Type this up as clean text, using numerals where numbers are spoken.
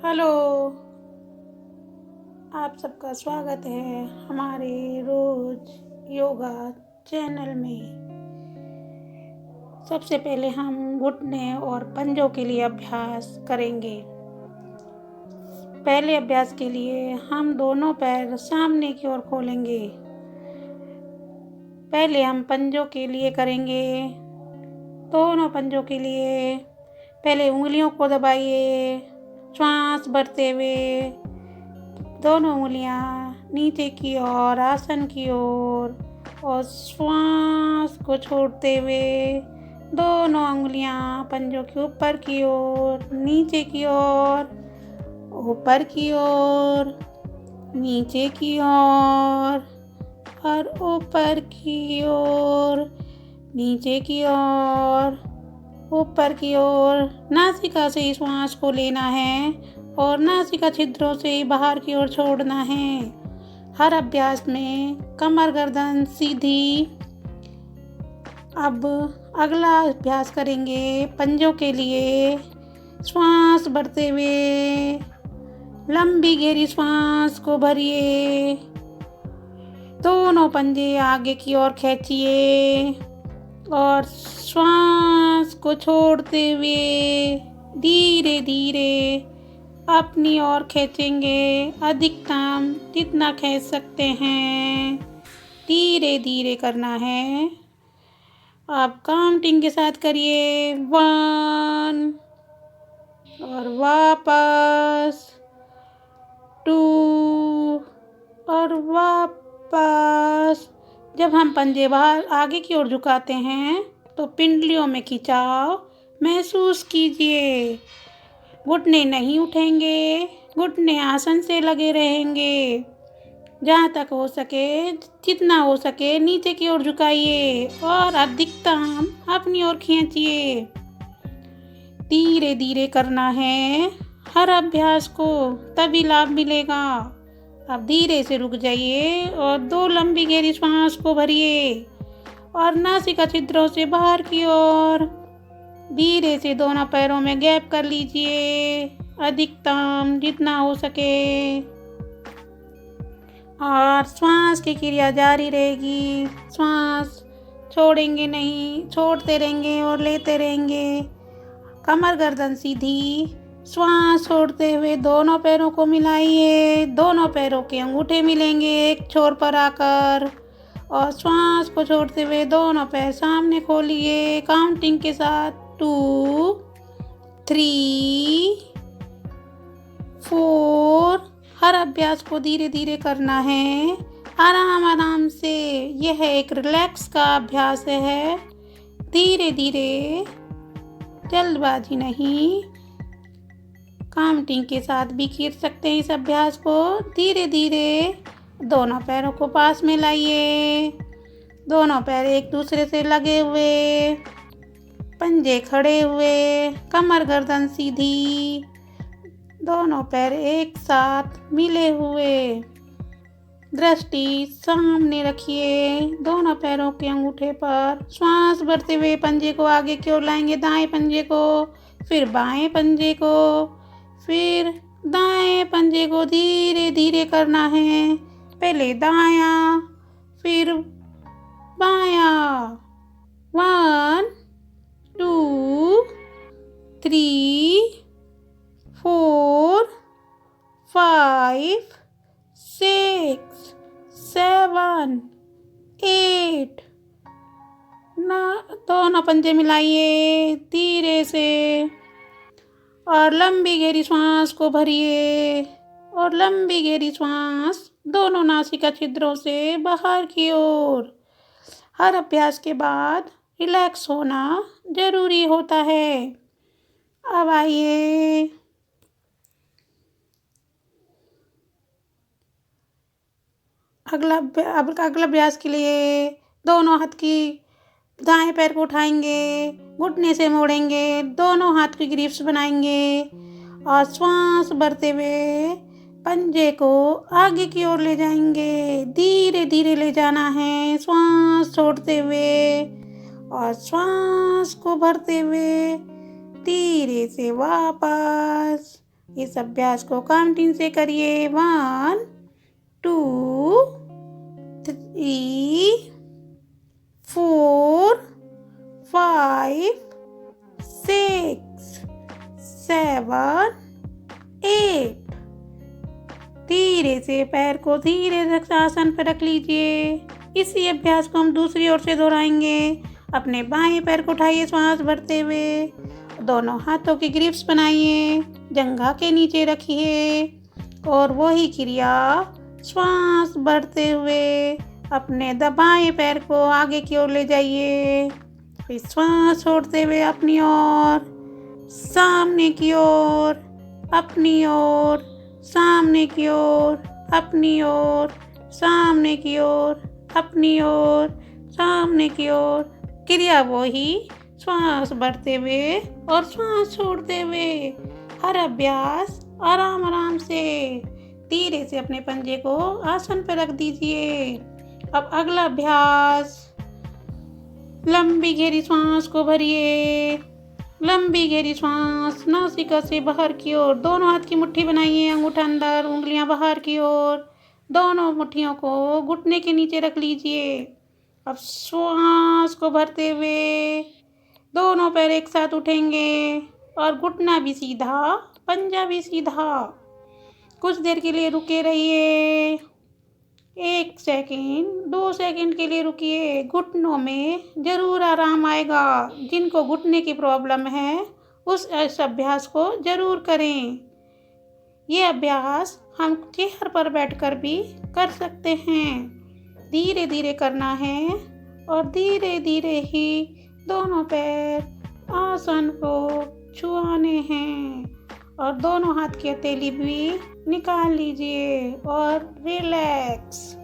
Hello, आप सबका स्वागत है हमारे रोज योगा चैनल में। सबसे पहले हम घुटने और पंजों के लिए अभ्यास करेंगे। पहले अभ्यास के लिए हम दोनों पैर सामने की ओर खोलेंगे। पहले हम पंजों के लिए करेंगे। दोनों पंजों के लिए पहले उंगलियों को दबाइए, श्वास भरते हुए दोनों उंगलियां नीचे की ओर, आसन की ओर, और श्वास को छोड़ते हुए दोनों उंगलियां पंजों के ऊपर की ओर, नीचे की ओर, ऊपर की ओर, नीचे की ओर और ऊपर की ओर, नीचे की ओर, ऊपर की ओर। नासिका से श्वास को लेना है और नासिका छिद्रों से बाहर की ओर छोड़ना है। हर अभ्यास में कमर गर्दन सीधी। अब अगला अभ्यास करेंगे पंजों के लिए। श्वास भरते हुए लंबी गहरी श्वास को भरिए। दोनों पंजे आगे की ओर खींचिए और श्वास को छोड़ते हुए धीरे धीरे अपनी ओर खींचेंगे। अधिकतम जितना खींच सकते हैं, धीरे धीरे करना है। आप काउंटिंग के साथ करिए। 1 और वापस 2 और वापस। जब हम पंजे बाहर आगे की ओर झुकाते हैं तो पिंडलियों में खिंचाव महसूस कीजिए। घुटने नहीं उठेंगे, घुटने आसन से लगे रहेंगे। जहाँ तक हो सके, जितना हो सके नीचे की ओर झुकाइए और अधिकतम अपनी ओर खींचिए। धीरे धीरे करना है हर अभ्यास को, तभी लाभ मिलेगा। अब धीरे से रुक जाइए और 2 लंबी गहरी श्वास को भरिए और नासिका छिद्रों से बाहर की ओर धीरे से दोनों पैरों में गैप कर लीजिए, अधिकतम जितना हो सके। और श्वास की क्रिया जारी रहेगी। श्वास छोड़ेंगे नहीं, छोड़ते रहेंगे और लेते रहेंगे। कमर गर्दन सीधी। श्वास छोड़ते हुए दोनों पैरों को मिलाइए। दोनों पैरों के अंगूठे मिलेंगे एक छोर पर आकर, और श्वास को छोड़ते हुए दोनों पैर सामने खोलिए काउंटिंग के साथ। 2 3 4। हर अभ्यास को धीरे धीरे करना है, आराम आराम से। यह एक रिलैक्स का अभ्यास है। धीरे धीरे, जल्दबाजी नहीं। काउंटिंग के साथ भी कर सकते हैं इस अभ्यास को। धीरे धीरे दोनों पैरों को पास में लाइए। दोनों पैर एक दूसरे से लगे हुए, पंजे खड़े हुए, कमर गर्दन सीधी, दोनों पैर एक साथ मिले हुए। दृष्टि सामने रखिए दोनों पैरों के अंगूठे पर। श्वास भरते हुए पंजे को आगे की ओर लाएंगे, दाएं पंजे को, फिर बाएं पंजे को, फिर दाएं पंजे को। धीरे धीरे करना है। पहले दायां, फिर बायां। 1 2 3 4 5 6 7 8। दोनों पंजे मिलाइए धीरे से और लंबी गहरी श्वास को भरिए और लंबी गहरी श्वास दोनों नासिका छिद्रों से बाहर की ओर। हर अभ्यास के बाद रिलैक्स होना जरूरी होता है। अब आइए अगला अभ्यास के लिए दोनों हाथ की दाएं पैर को उठाएंगे, घुटने से मोड़ेंगे, दोनों हाथ की ग्रिप्स बनाएंगे और श्वास भरते हुए पंजे को आगे की ओर ले जाएंगे। धीरे धीरे ले जाना है, श्वास छोड़ते हुए और श्वास को भरते हुए धीरे से वापस इस अभ्यास को काउंटिंग से करिए। 1 2 3 4 5 6 7 8। धीरे से पैर को धीरे से आसन पर रख लीजिए। इसी अभ्यास को हम दूसरी ओर से दोहराएंगे। अपने बाएं पैर को उठाइए श्वास भरते हुए। दोनों हाथों की ग्रिप्स बनाइए, जंघा के नीचे रखिए और वही क्रिया श्वास भरते हुए अपने बाएं पैर को आगे की ओर ले जाइए। फिर श्वास छोड़ते हुए अपनी ओर, सामने की ओर, अपनी ओर, सामने की ओर, अपनी ओर, सामने की ओर, अपनी ओर, सामने की ओर। क्रिया वही श्वास भरते हुए और श्वास छोड़ते हुए। हर अभ्यास आराम आराम से धीरे से अपने पंजे को आसन पर रख दीजिए। अब अगला अभ्यास, लंबी गहरी श्वास को भरिए। लंबी गहरी श्वास नासिका से बाहर की ओर। दोनों हाथ की मुट्ठी बनाइए, अंगूठा अंदर, उंगलियां बाहर की ओर। दोनों मुट्ठियों को घुटने के नीचे रख लीजिए। अब श्वास को भरते हुए दोनों पैर एक साथ उठेंगे और घुटना भी सीधा, पंजा भी सीधा। कुछ देर के लिए रुके रहिए। 1 सेकंड, 2 सेकंड के लिए रुकिए। घुटनों में ज़रूर आराम आएगा। जिनको घुटने की प्रॉब्लम है उस अभ्यास को ज़रूर करें। ये अभ्यास हम चेयर पर बैठकर भी कर सकते हैं। धीरे धीरे करना है और धीरे धीरे ही दोनों पैर आसन को छुआने हैं और दोनों हाथ की हथेली भी निकाल लीजिए और रिलैक्स।